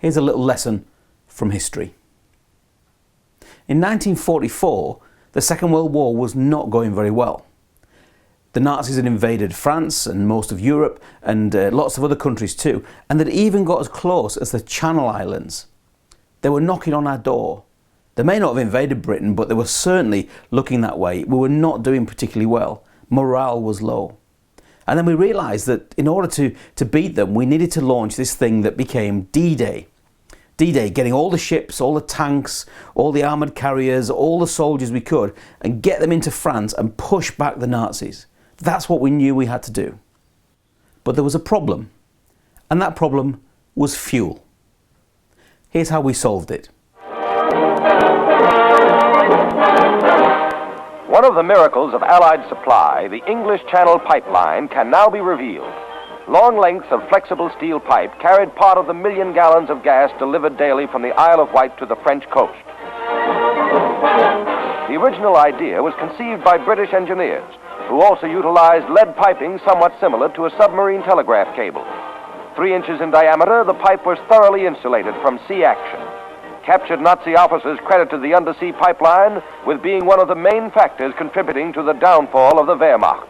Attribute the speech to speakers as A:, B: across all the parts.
A: Here's a little lesson from history. In 1944, the Second World War was not going very well. The Nazis had invaded France and most of Europe and lots of other countries too, and they'd even got as close as the Channel Islands. They were knocking on our door. They may not have invaded Britain, but they were certainly looking that way. We were not doing particularly well. Morale was low. And then we realised that in order to beat them, we needed to launch this thing that became D-Day. D-Day, getting all the ships, all the tanks, all the armoured carriers, all the soldiers we could, and get them into France and push back the Nazis. That's what we knew we had to do. But there was a problem, and that problem was fuel. Here's how we solved it.
B: One of the miracles of Allied supply, the English Channel pipeline, can now be revealed. Long lengths of flexible steel pipe carried part of the 1 million gallons of gas delivered daily from the Isle of Wight to the French coast. The original idea was conceived by British engineers, who also utilized lead piping somewhat similar to a submarine telegraph cable. 3 inches in diameter, the pipe was thoroughly insulated from sea action. Captured Nazi officers credited the undersea pipeline with being one of the main factors contributing to the downfall of the Wehrmacht.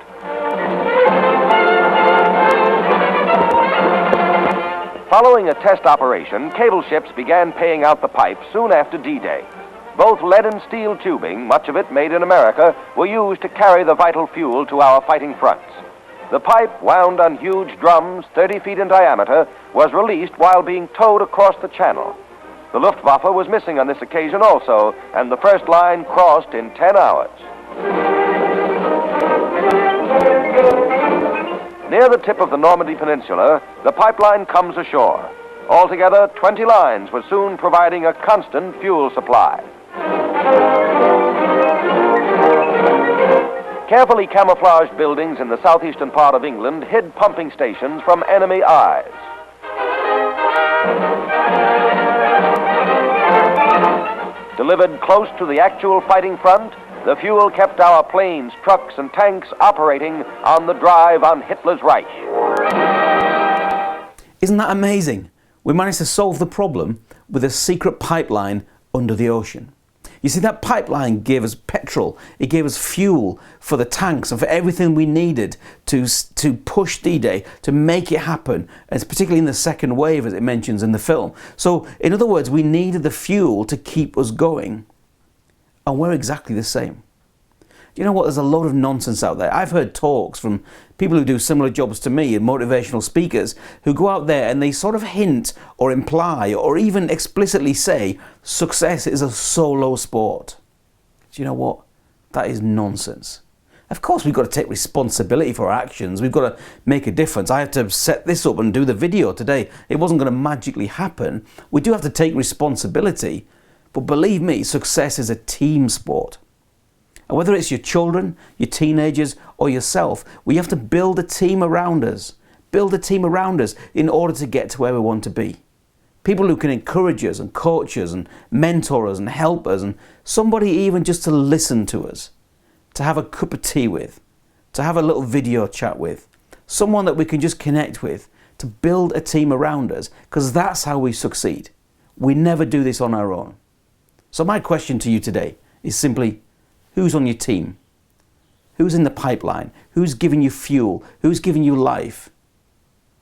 B: Following a test operation, cable ships began paying out the pipe soon after D-Day. Both lead and steel tubing, much of it made in America, were used to carry the vital fuel to our fighting fronts. The pipe, wound on huge drums 30 feet in diameter, was released while being towed across the channel. The Luftwaffe was missing on this occasion also, and the first line crossed in 10 hours. Near the tip of the Normandy Peninsula, the pipeline comes ashore. Altogether, 20 lines were soon providing a constant fuel supply. Carefully camouflaged buildings in the southeastern part of England hid pumping stations from enemy eyes. Delivered close to the actual fighting front, the fuel kept our planes, trucks, and tanks operating on the drive on Hitler's Reich.
A: Isn't that amazing? We managed to solve the problem with a secret pipeline under the ocean. You see, that pipeline gave us petrol, it gave us fuel for the tanks and for everything we needed to push D-Day, to make it happen, and particularly in the second wave, as it mentions in the film. So, in other words, we needed the fuel to keep us going. And we're exactly the same. Do you know what? There's a lot of nonsense out there. I've heard talks from people who do similar jobs to me and motivational speakers who go out there and they sort of hint or imply or even explicitly say success is a solo sport. Do you know what? That is nonsense. Of course, we've got to take responsibility for our actions. We've got to make a difference. I had to set this up and do the video today. It wasn't going to magically happen. We do have to take responsibility. But believe me, success is a team sport. And whether it's your children, your teenagers, or yourself, we have to build a team around us. Build a team around us in order to get to where we want to be. People who can encourage us and coach us and mentor us and help us, and somebody even just to listen to us, to have a cup of tea with, to have a little video chat with, someone that we can just connect with, to build a team around us, because that's how we succeed. We never do this on our own. So my question to you today is simply, who's on your team? Who's in the pipeline? Who's giving you fuel? Who's giving you life?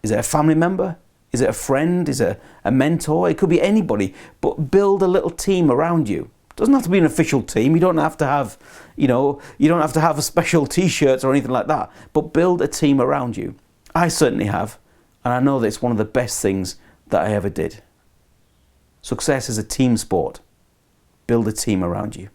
A: Is it a family member? Is it a friend? Is it a mentor? It could be anybody, but build a little team around you. It doesn't have to be an official team. You don't have to have, you don't have to have a special t-shirts or anything like that, but build a team around you. I certainly have, and I know that it's one of the best things that I ever did. Success is a team sport. Build a team around you.